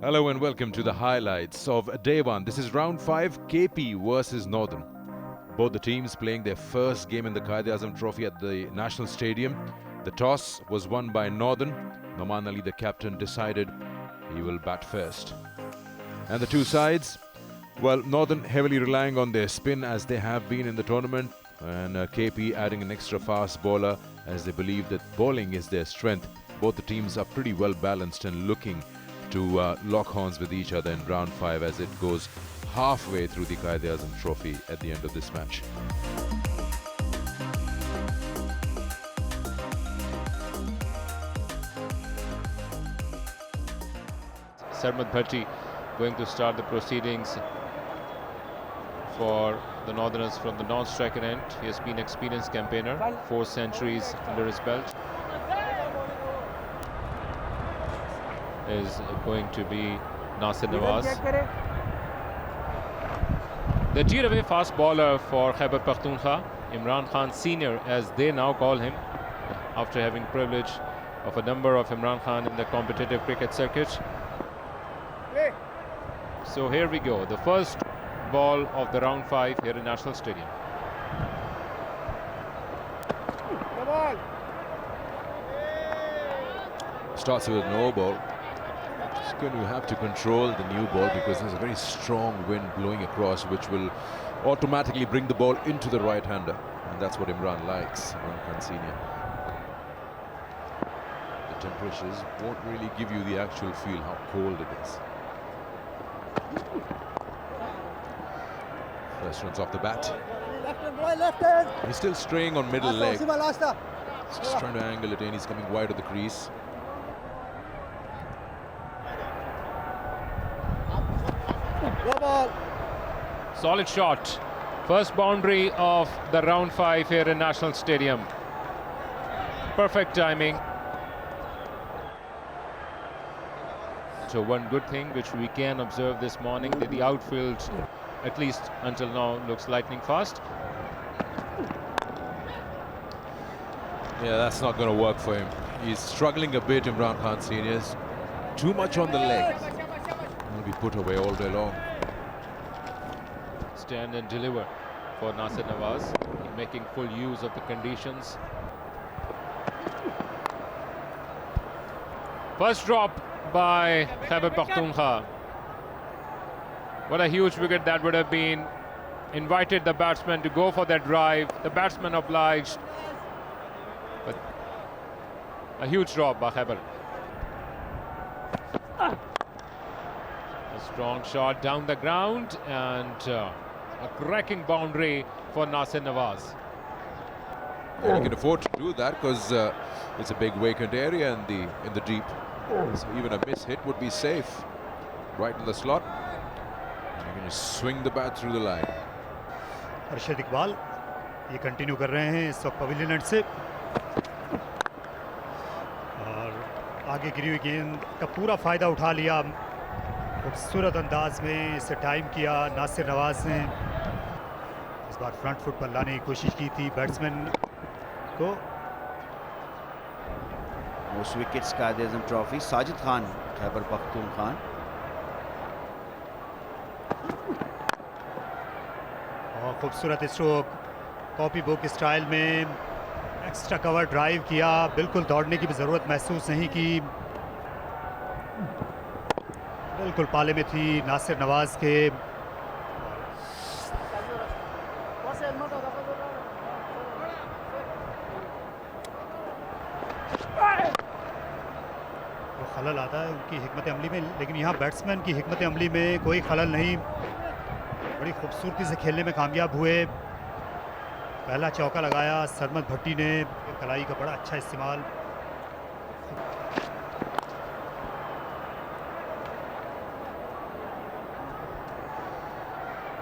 Hello and welcome to the highlights of Day 1. This is round 5, KP versus Northern. Both the teams playing their first game in the QeA Trophy at the National Stadium. The toss was won by Northern. Noman Ali, the captain, decided he will bat first. And the two sides, well, Northern heavily relying on their spin as they have been in the tournament, and KP adding an extra fast bowler as they believe that bowling is their strength. Both the teams are pretty well balanced and looking to lock horns with each other in round 5 as it goes halfway through the QeA Trophy at the end of this match. Sarmad Bhatti going to start the proceedings for the Northerners from the non-striker end. He has been experienced campaigner, 4 centuries under his belt. Is going to be Nasir Nawaz. The tear-away fast bowler for Khyber Pakhtunkhwa, Imran Khan Senior as they now call him, after having privilege of a number of Imran Khan in the competitive cricket circuit. So here we go, the first ball of the round 5 here in National Stadium. Starts with a no ball. Just going to have to control the new ball because there's a very strong wind blowing across, which will automatically bring the ball into the right-hander, and that's what Imran likes, Imran Khan Senior. The temperatures won't really give you the actual feel how cold it is. First runs off the bat. He's still straying on middle leg. Just trying to angle it in. He's coming wide of the crease. Solid shot. First boundary of the round 5 here in National Stadium. Perfect timing. So one good thing which we can observe this morning, that the outfield, at least until now, looks lightning fast. Yeah, that's not going to work for him. He's struggling a bit, Imran Khan Senior. Too much on the leg. He'll be put away all day long. Stand and deliver for Nasir Nawaz, making full use of the conditions. First drop by Khyber Pakhtunkhwa. What a huge wicket that would have been. Invited the batsman to go for that drive. The batsman obliged. But a huge drop by Khyber. A strong shot down the ground and a cracking boundary for Nasir Nawaz. Yeah, he can afford to do that because it's a big vacant area in the deep. So even a miss hit would be safe. Right in the slot. And you can just swing the bat through the line. Arshad Iqbal ये continue कर रहे हैं इस वक्त pavilion and से, और आगे गिरी हुई गेंद का पूरा फ़ायदा उठा लिया। खूबसूरत अंदाज में इसे टाइम किया नासिर नवाज ने। इस बार फ्रंट फुट पर लाने की कोशिश की थी बैट्समैन को। Most wickets QeA Trophy, Sajid Khan, Khyber Pakhtunkhwa. और खूबसूरत स्ट्रोक, कॉपी बुक स्टाइल में एक्स्ट्रा कवर ड्राइव किया, बिल्कुल दौड़ने की भी ज़रूरत महसूस नहीं की, बिल्कुल पाले में थी नासिर नवाज के। खलल आता है उनकी हिकमत अमली में, लेकिन यहाँ बैट्समैन की हिकमत अमली में कोई खलल नहीं। बड़ी खूबसूरती से खेलने में कामयाब हुए। पहला चौका लगाया सरमद भट्टी ने, कलाई का बड़ा अच्छा इस्तेमाल।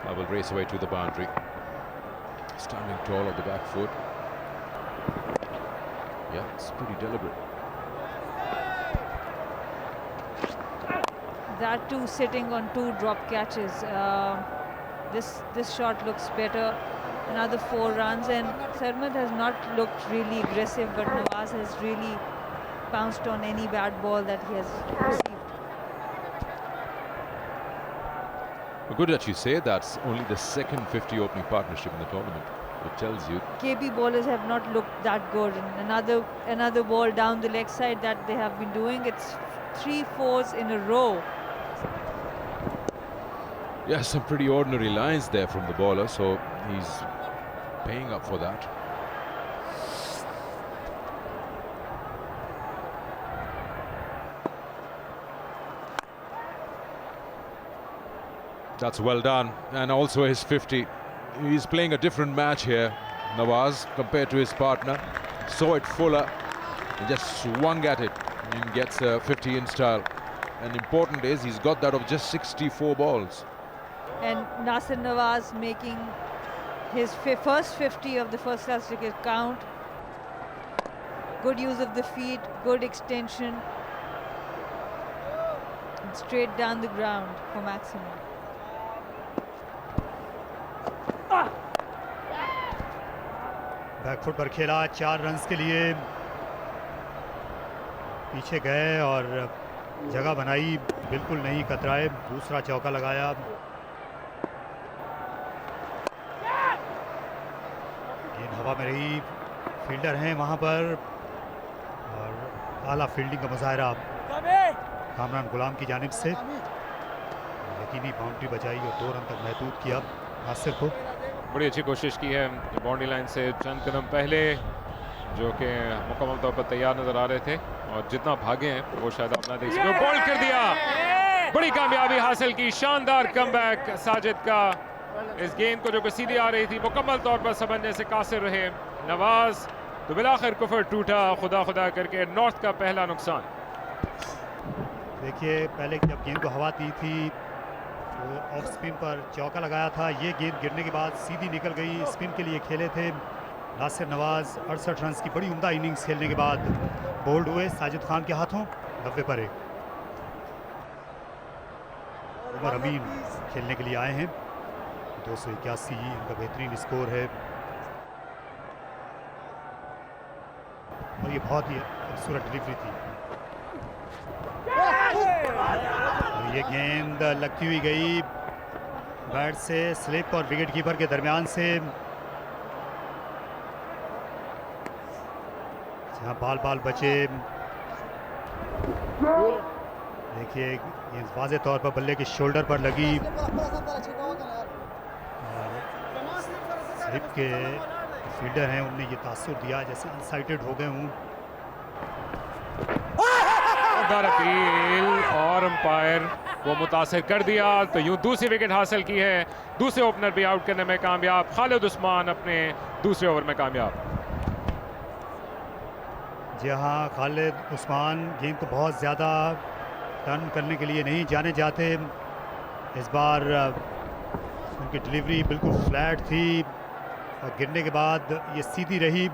I will race away to the boundary. Standing tall on the back foot. Yeah, it's pretty deliberate. That too sitting on 2 drop catches. This shot looks better. Another 4 runs, and Sarmad has not looked really aggressive, but Nawaz has really pounced on any bad ball that he has received. Good that you say that's only the second 50 opening partnership in the tournament. It tells you. KB bowlers have not looked that good. And another ball down the leg side that they have been doing. It's 3-4s in a row. Yeah, some pretty ordinary lines there from the bowler, so he's paying up for that. That's well done, and also his 50. He's playing a different match here, Nawaz, compared to his partner. Saw it fuller and just swung at it and gets a 50 in style. And important is he's got that of just 64 balls. And Nasir Nawaz making his first 50 of the first class cricket count. Good use of the feet, good extension. And straight down the ground for maximum. Back foot पर खेला, 4 runs के लिए पीछे गए और जगह बनाई, बिल्कुल नहीं कतराए, दूसरा चौका लगाया। गेंद हवा में रही, फील्डर हैं वहां पर और आला फील्डिंग का मुजाहरा कामरान गुलाम की जानिब से। यकीनी बाउंड्री बचाई और 2 रन तक महदूद किया नासिर को। बड़ी अच्छी कोशिश की है बाउंड्री लाइन से चंद कदम पहले, जो कि मुकम्मल तौर पर तैयार नजर आ रहे थे और जितना भागे हैं वो शायद अपना देख सकते। बॉल कर दिया, बड़ी कामयाबी हासिल की, शानदार कमबैक साजिद का। इस गेंद को जो कि सीधी आ रही थी मुकम्मल तौर पर समझने से कासिर रहे नवाज, तो बिलाखिर कुफर टूटा खुदा खुदा करके। नॉर्थ का पहला नुकसान। देखिए पहले जब गेंद को हवा दी थी तो ऑफ स्पिन पर चौका लगाया था, ये गेंद गिरने के बाद सीधी निकल गई। स्पिन के लिए खेले थे नासिर नवाज, 68 रन की बड़ी उम्दा इनिंग्स खेलने के बाद बोल्ड हुए साजिद खान के हाथों। 90 पर 1 उमर अमीन खेलने के लिए आए हैं, 281 इनका बेहतरीन स्कोर है और ये बहुत ही खूबसूरत डिलीवरी थी। ये गेंद लगती हुई गई बैट से स्लिप और विकेट कीपर के दरमियान से, जहां बाल बाल बचे। देखिए ये वाज़े तौर पर बल्ले के शोल्डर पर लगी और स्लिप के फील्डर हैं उनने ये तासुर दिया जैसे अनसाइटेड हो गए हूँ। अपील और अंपायर वो मुतासिर कर दिया, तो यूं दूसरी विकेट हासिल की है। दूसरे ओपनर भी आउट करने में कामयाब, खालिद उस्मान अपने दूसरे ओवर में कामयाब। जी हाँ, खालिद उस्मान गेंद को बहुत ज़्यादा टर्न करने के लिए नहीं जाने जाते। इस बार उनकी डिलीवरी बिल्कुल फ्लैट थी और गिरने के बाद ये सीधी रही।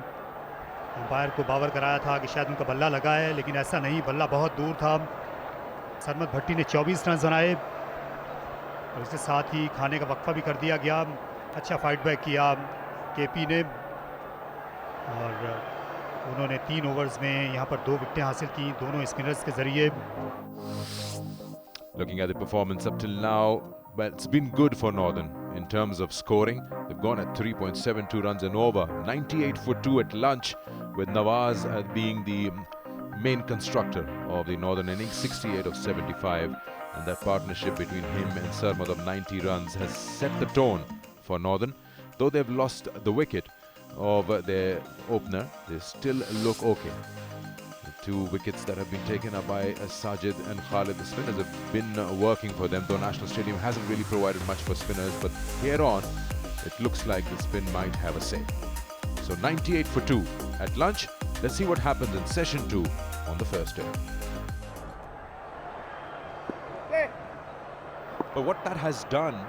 अंपायर को बावर कराया था कि शायद उनका बल्ला लगा है, लेकिन ऐसा नहीं, बल्ला बहुत दूर था। सरमत भट्टी ने 24 रन बनाए और इसके साथ ही खाने का वक्फा भी कर दिया गया। अच्छा फाइट बैक किया केपी ने और उन्होंने 3 ओवर्स में यहाँ पर 2 विकेटें हासिल की, दोनों स्पिनर्स के जरिए। Looking at the performance up till now, well, it's been good for Northern in terms of scoring. They've gone at 3.72 runs and over, 98 for 2 at lunch, with Nawaz being the main constructor of the Northern innings, 68 of 75, and that partnership between him and Sarmad of 90 runs has set the tone for Northern. Though they've lost the wicket of their opener, they still look okay. The 2 wickets that have been taken up by Sajid and Khalid, the spinners have been working for them, though National Stadium hasn't really provided much for spinners, but here on it looks like the spin might have a say. So 98 for 2 at lunch. Let's see what happens in session 2 on the first day. But what that has done,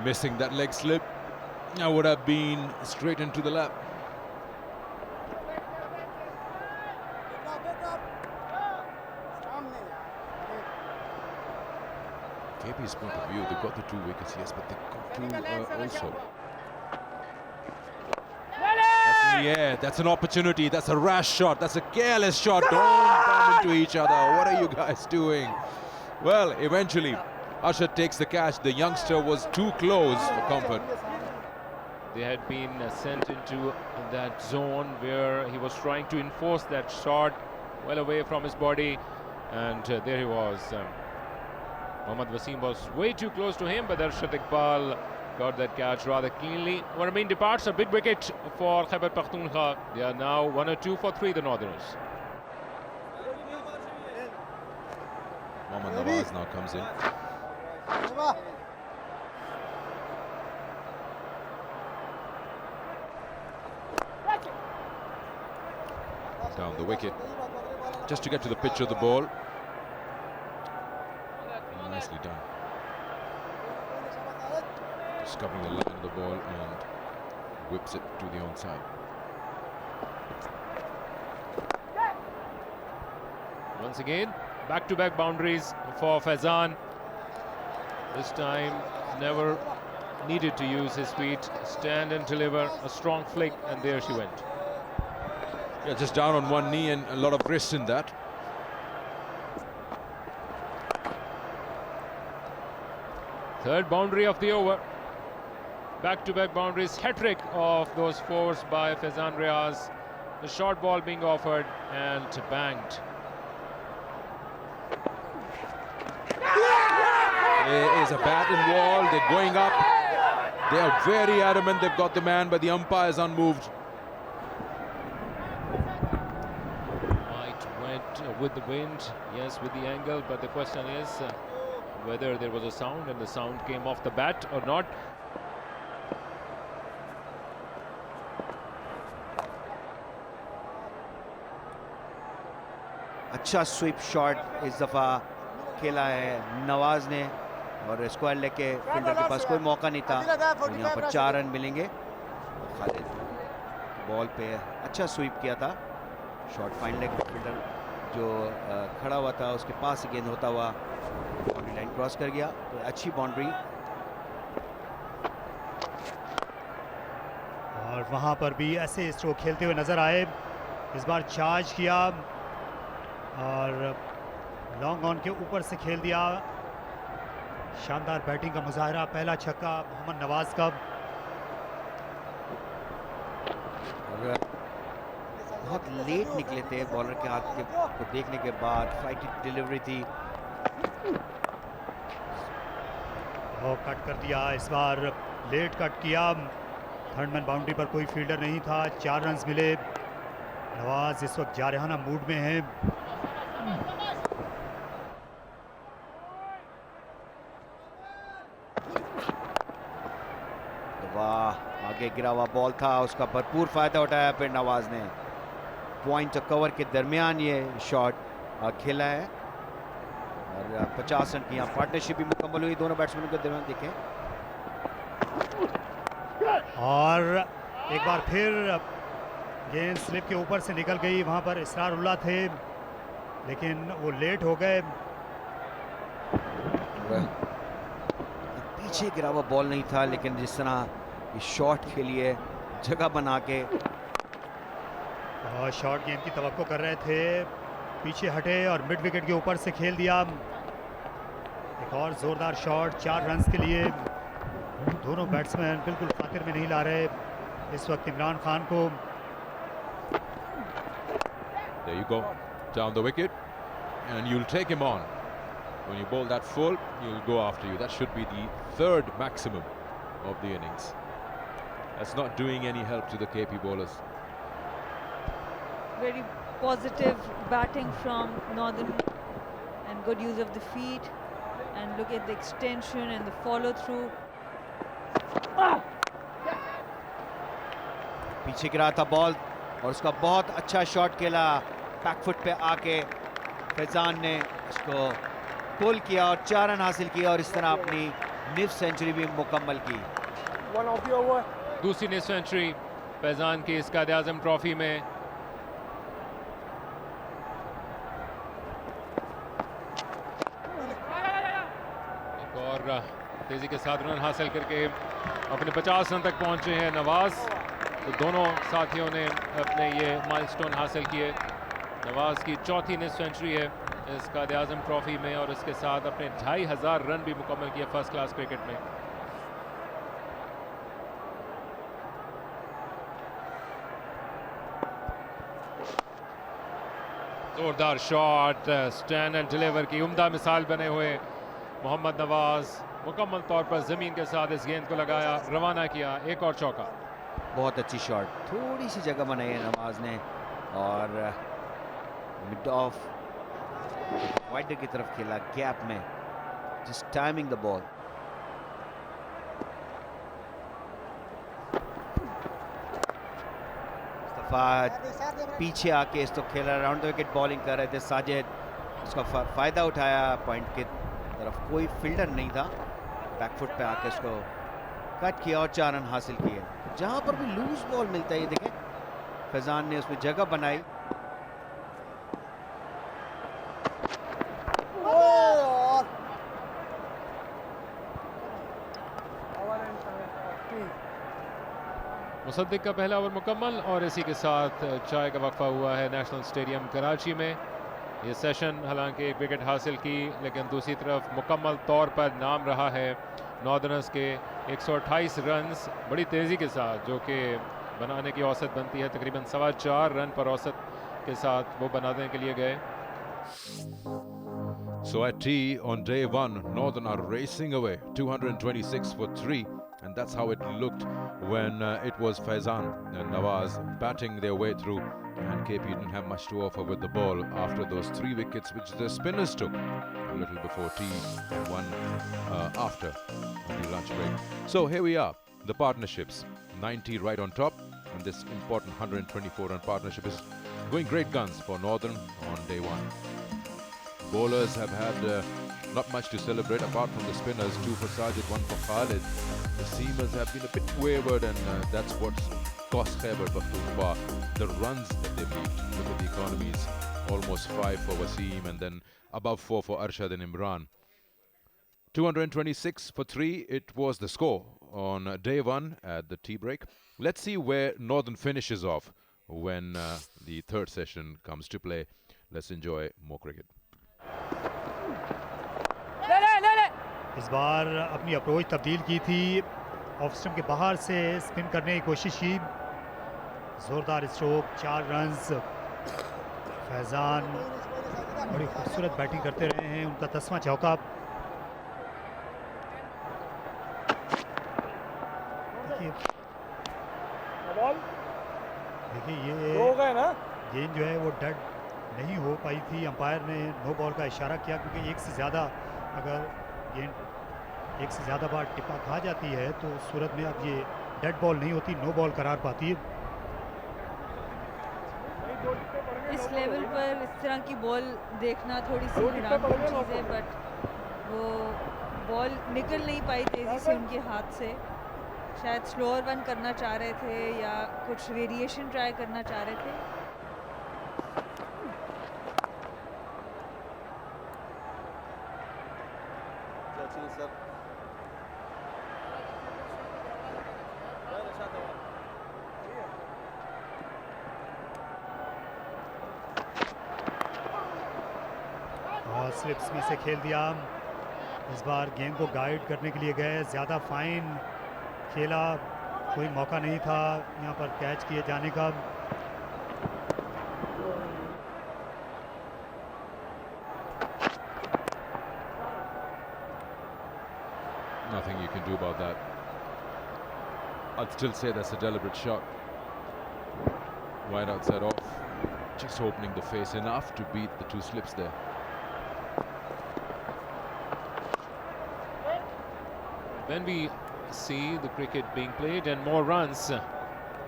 missing that leg slip, I would have been straight into the lap. KP's point of view, they've got the 2 wickets, yes, but they've got to also. That's the air. That's an opportunity. That's a rash shot. That's a careless shot. Don't bump into each other. What are you guys doing? Well, eventually, Usher takes the catch. The youngster was too close for comfort. They had been sent into that zone where he was trying to enforce that shot well away from his body, and there he was. Mohammad Wasim was way too close to him, but Arshad Iqbal got that catch rather cleanly. Warmin departs, a big wicket for Khyber Pakhtunkhwa. They are now 1 or 2 for 3, the Northerners. Mohammad Nawaz now comes in. Down the wicket, just to get to the pitch of the ball. Nicely done. Discovering the line of the ball and whips it to the onside. Once again, back-to-back boundaries for Faizan. This time, never needed to use his feet. Stand and deliver a strong flick, and there she went. Yeah, just down on one knee and a lot of wrist in that. Third boundary of the over. Back-to-back boundaries, hat-trick of those fours by Faizan Riaz. The short ball being offered and banged. There is a bat and wall. They're going up. They are very adamant they've got the man, but the umpire is unmoved. Might went with the wind, yes, with the angle, but the question is whether there was a sound and the sound came off the bat or not. अच्छा sweep shot इस दफ़ा खेला है नवाज ने, और square leg के fielder के पास कोई मौका नहीं था। और यहाँ पर 4 रन मिलेंगे। खालिद बॉल पे अच्छा स्वीप किया था। शॉट फाइन लेग फील्डर जो खड़ा हुआ था उसके पास ही गेंद होता हुआ बाउंड्री लाइन क्रॉस कर गया, तो अच्छी बाउंड्री। और वहाँ पर भी ऐसे स्ट्रोक खेलते हुए नजर आए। इस बार चार्ज किया और लॉन्ग ऑन के ऊपर से खेल दिया। शानदार बैटिंग का मुजाहरा, पहला छक्का मोहम्मद नवाज का। बहुत लेट निकले थे बॉलर के हाथ के को देखने के बाद। फ्लाइट डिलीवरी थी, वो कट कर दिया। इस बार लेट कट किया। थर्ड मैन बाउंड्री पर कोई फील्डर नहीं था। 4 रन्स मिले। नवाज इस वक्त जारहाना मूड में है। वाह, आगे गिरा हुआ बॉल था, उसका भरपूर फायदा उठाया फिर नवाज ने। पॉइंट और कवर के दरमियान ये शॉट खेला है और 50 रन की यहाँ पार्टनरशिप भी मुकम्मल हुई दोनों बैट्समैनों के दरमियान। देखें, और एक बार फिर गेंद स्लिप के ऊपर से निकल गई। वहां पर इसरारुल्लाह थे लेकिन वो लेट हो गए। पीछे गिरा हुआ बॉल नहीं था, लेकिन जिस तरह इस शॉट के लिए जगह बना के शॉट गेंद की तवक्को कर रहे थे, पीछे हटे और मिड विकेट के ऊपर से खेल दिया। एक और जोरदार शॉट 4 रन्स के लिए। दोनों बैट्समैन बिल्कुल खातिर में नहीं ला रहे इस वक्त इमरान खान को। There you go, down the wicket, and you'll take him on. When you bowl that full, he'll go after you. That should be the 3rd maximum of the innings. That's not doing any help to the KP bowlers. Very positive batting from Northern and good use of the feet, and look at the extension and the follow through. पीछे गिरा था ball और उसका बहुत अच्छा shot खेला। Back foot पे आके फैजान ने उसको पुल किया और 4 रन हासिल किया और इस तरह अपनी निफ सेंचुरी भी मुकम्मल की। दूसरी निफ सेंचुरी फैजान की इस कायदे आज़म ट्रॉफी में। एक और तेजी के साथ रन हासिल करके अपने 50 रन तक पहुंचे हैं नवाज। तो दोनों साथियों ने अपने ये माइलस्टोन हासिल किए। नवाज की चौथी निस्फ सेंचुरी है इस कायद-ए-आज़म ट्रॉफी में और उसके साथ अपने 2500 रन भी मुकम्मल किए फर्स्ट क्लास क्रिकेट में। जोरदार शॉट, स्टैंड एंड डिलीवर की उम्दा मिसाल बने हुए मोहम्मद नवाज मुकम्मल तौर पर जमीन के साथ इस गेंद को लगाया, रवाना किया, एक और चौका। बहुत अच्छी शॉट, थोड़ी सी जगह बनाई है नवाज ने और मिड ऑफ वाइडर की तरफ खेला, गैप में, जस्ट टाइमिंग द बॉल। पीछे आके इस तो खेला, राउंड द विकेट बॉलिंग कर रहे थे साजिद, उसका फायदा उठाया, पॉइंट की तरफ कोई फील्डर नहीं था, बैकफुट पे आके उसको कट किया और 4 रन हासिल किए। जहां पर भी लूज बॉल मिलता है, ये देखें फैजान ने उसमें जगह बनाई। मुसद्दिक का पहला ओवर मुकम्मल और इसी के साथ चाय का वक्फा हुआ है नेशनल स्टेडियम कराची में। ये सेशन हालांकि एक विकेट हासिल की, लेकिन दूसरी तरफ मुकम्मल तौर पर नाम रहा है नॉर्दर्नर्स के 128 रन्स बड़ी तेज़ी के साथ, जो कि बनाने की औसत बनती है तकरीबन 4.25 रन पर औसत के साथ, वो बनाने के लिए गए। So at tea on day one, Northern are racing away, 226 for 3, and that's how it looked when it was Faizan and Nawaz batting their way through, and KP didn't have much to offer with the ball after those 3 wickets which the spinners took a little before tea and one after the lunch break. So here we are, the partnerships, 90 right on top, and this important 124 run partnership is going great guns for Northern on day one. Bowlers have had not much to celebrate apart from the spinners, 2 for Sajid, 1 for Khalid. The seamers have been a bit wayward, and that's what's cost Khyber Pakhtunkhwa the runs that they've leaked. Look at the economies, almost 5 for Wasim and then above 4 for Arshad and Imran. 226 for 3, it was the score on day one at the tea break. Let's see where Northern finishes off when the third session comes to play. Let's enjoy more cricket. इस बार अपनी approach तब्दील की थी, off stump के बाहर से spin करने की कोशिश की, ज़ोरदार स्ट्रोक, 4 रन्स। फैज़ान बड़ी खूबसूरत बैटिंग करते रहे हैं, उनका 10वां चौका। देखिए ये गेंद जो है वो डेड नहीं हो पाई थी, अंपायर ने नो बॉल का इशारा किया, क्योंकि एक से ज़्यादा अगर गेंद एक से ज़्यादा बार टिप्पा खा जाती है तो उस सूरत में अब ये डेड बॉल नहीं होती, नो बॉल करार पाती है। इस लेवल पर इस तरह की बॉल देखना थोड़ी सी हैरानकुन चीज़ है, बट वो बॉल निकल नहीं पाई तेज़ी से उनके हाथ से। शायद स्लोअर वन करना चाह रहे थे या कुछ वेरिएशन ट्राई करना चाह रहे थे। स्लिप्स में से खेल दिया, इस बार गेंद को गाइड करने के लिए गए, ज़्यादा फाइन खेला, कोई मौका नहीं था यहाँ पर कैच किए जाने का। Nothing you can do about that. I'd still say that's a deliberate shot. Right outside off, just opening the face enough to beat the 2 slips there. When we see the cricket being played and more runs,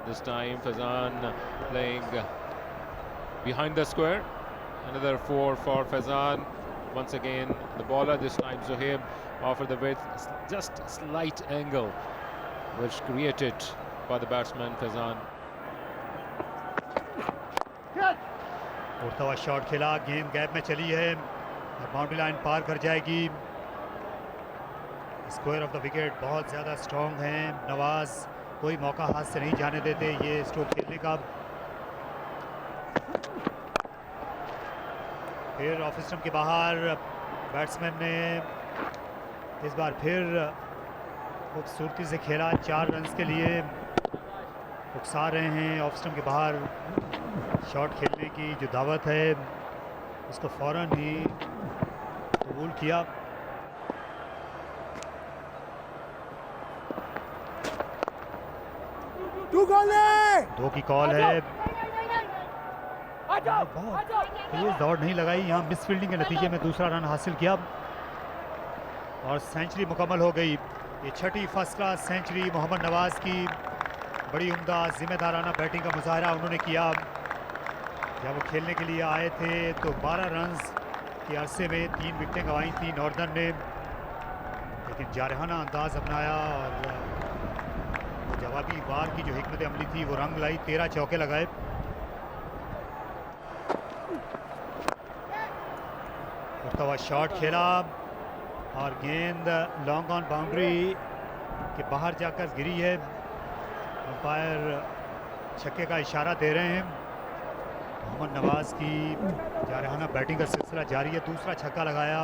this time Faizan playing behind the square, another 4 for Faizan. Once again the bowler, this time Zohaib, offered the width, just slight angle which created by the batsman Faizan. उड़ता हुआ shot खेला, गेंद gap में चली है और boundary line पार कर जाएगी। स्क्वायर ऑफ द विकेट बहुत ज़्यादा स्ट्रॉन्ग हैं नवाज, कोई मौका हाथ से नहीं जाने देते ये स्ट्रोक खेलने का। फिर ऑफ स्टंप के बाहर बैट्समैन ने इस बार फिर खूबसूरती से खेला, 4 रन्स के लिए उकसा रहे हैं। ऑफ स्टंप के बाहर शॉट खेलने की जो दावत है उसको फौरन ही कबूल किया। दो की कॉल है, बहुत तेज दौड़ नहीं लगाई, यहाँ मिस फील्डिंग के नतीजे में दूसरा रन हासिल किया और सेंचुरी मुकम्मल हो गई। ये छठी first class century Mohammad Nawaz की। बड़ी उम्दा जिम्मेदाराना बैटिंग का मुजाहरा उन्होंने किया। जब वो खेलने के लिए आए थे तो 12 रन्स के अरसे में 3 विकेटें गंवाई थी नॉर्दर्न ने, लेकिन जारहाना अंदाज अपनाया और जवाबी वार की जो हिकमत अमली थी वो रंग लाई। 13 चौके लगाए। उठता हुआ शॉट खेला और गेंद लॉन्ग ऑन बाउंड्री के बाहर जाकर गिरी है। अंपायर छक्के का इशारा दे रहे हैं। मोहम्मद नवाज की जारहाना बैटिंग का सिलसिला जारी है। दूसरा छक्का लगाया।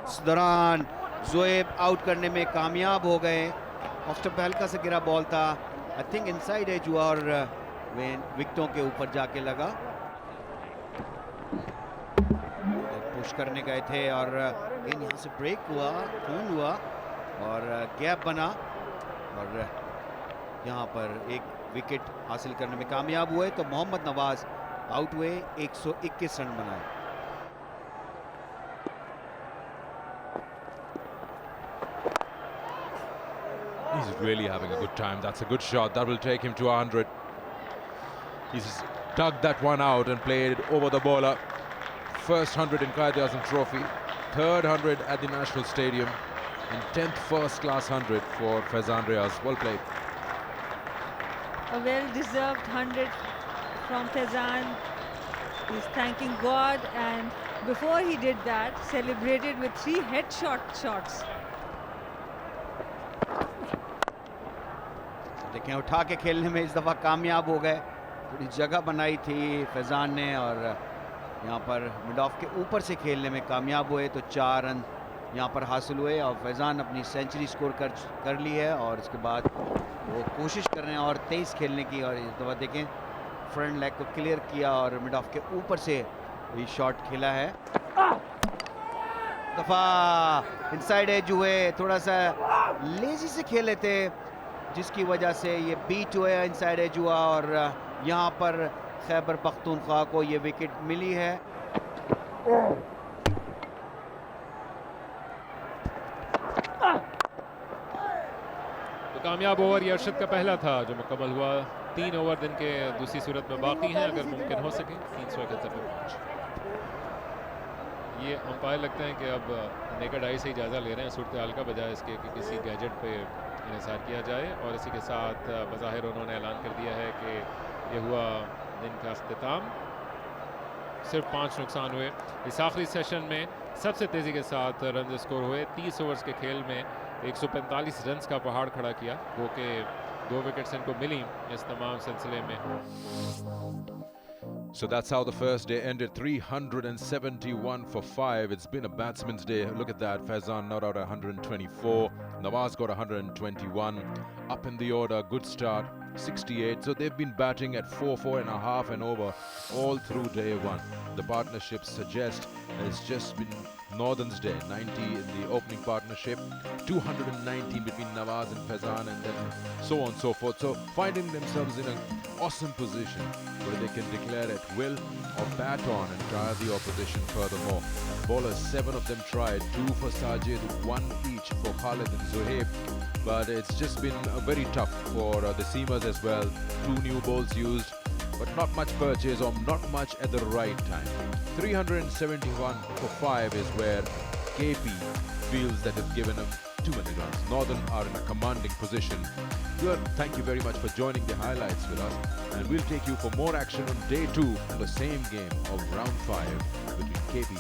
इस दौरान जोएब आउट करने में कामयाब हो गए। ऑफ स्टंप पे हल्का सा गिरा बॉल था, आई थिंक इनसाइड एज हुआ और विकेटों के ऊपर जाके लगा। पुश करने गए थे और गेंद यहाँ से ब्रेक हुआ, खून हुआ और गैप बना और यहाँ पर एक विकेट हासिल करने में कामयाब हुए। तो मोहम्मद नवाज आउट हुए, 121 रन बनाए। He's really having a good time. That's a good shot. That will take him to 100. He's dug that one out and played over the bowler. First 100 in QeA Trophy. Third 100 at the National Stadium. And 10th first class 100 for Faizan Riaz. Well played. A well-deserved 100 from Faizan. He's thanking God, and before he did that, celebrated with 3 headshot shots. देखें उठा के खेलने में इस दफ़ा कामयाब हो गए। थोड़ी जगह बनाई थी फैज़ान ने और यहाँ पर मिड ऑफ के ऊपर से खेलने में कामयाब हुए। तो 4 रन यहाँ पर हासिल हुए और फैज़ान अपनी सेंचुरी स्कोर कर ली है और इसके बाद वो कोशिश कर रहे हैं और 23 खेलने की। और इस दफ़ा देखें फ्रंट लेग को क्लियर किया और मिड ऑफ के ऊपर से ये शॉट खेला है। दफ़ा इनसाइड एज हुए, थोड़ा सा लेजी से खेले थे जिसकी वजह से ये बीट हुए, इनसाइड एज हुआ और यहाँ पर खैबर पख्तूनख्वा को ये विकेट मिली है। तो कामयाब ओवर ये अरशद का पहला था जो मुकम्मल हुआ। 3 ओवर दिन के दूसरी सूरत में बाकी हैं, अगर मुमकिन हो सके 371 पे पहुंच। ये अंपायर लगता है कि अब नेकेड आई से इजाज़ा ले रहे हैं सूरत हाल का, बजाय इसके कि किसी गैजेट पे इंसार किया जाए। और इसी के साथ बज़ाहिर उन्होंने ऐलान कर दिया है कि ये हुआ दिन का अख्तिताम। सिर्फ 5 नुकसान हुए इस आखिरी सेशन में। सबसे तेज़ी के साथ रन स्कोर हुए। 30 ओवर्स के खेल में 145 रन का पहाड़ खड़ा किया, वो कि 2 विकेट्स इनको मिली इस तमाम सिलसिले में। So that's how the first day ended. 371 for 5. It's been a batsman's day. Look at that. Faizan not out 124. Nawaz got 121. Up in the order, good start, 68. So they've been batting at 4, 4.5 and over all through day one. The partnerships suggest it's just been Northern's day. 90 in the opening partnership, 219 between Nawaz and Faizan, and then so on and so forth. So finding themselves in an awesome position where they can declare at will or bat on and tire the opposition furthermore. Bowlers, 7 of them tried, 2 for Sajid, 1 each for Khalid and Zuhaib. But it's just been very tough for the seamers as well. 2 new balls used, but not much purchase or not much at the right time. 371 for 5 is where KP feels that it's given them too many runs. Northern are in a commanding position. Good. Thank you very much for joining the highlights with us, and we'll take you for more action on day 2 in the same game of round 5 between KP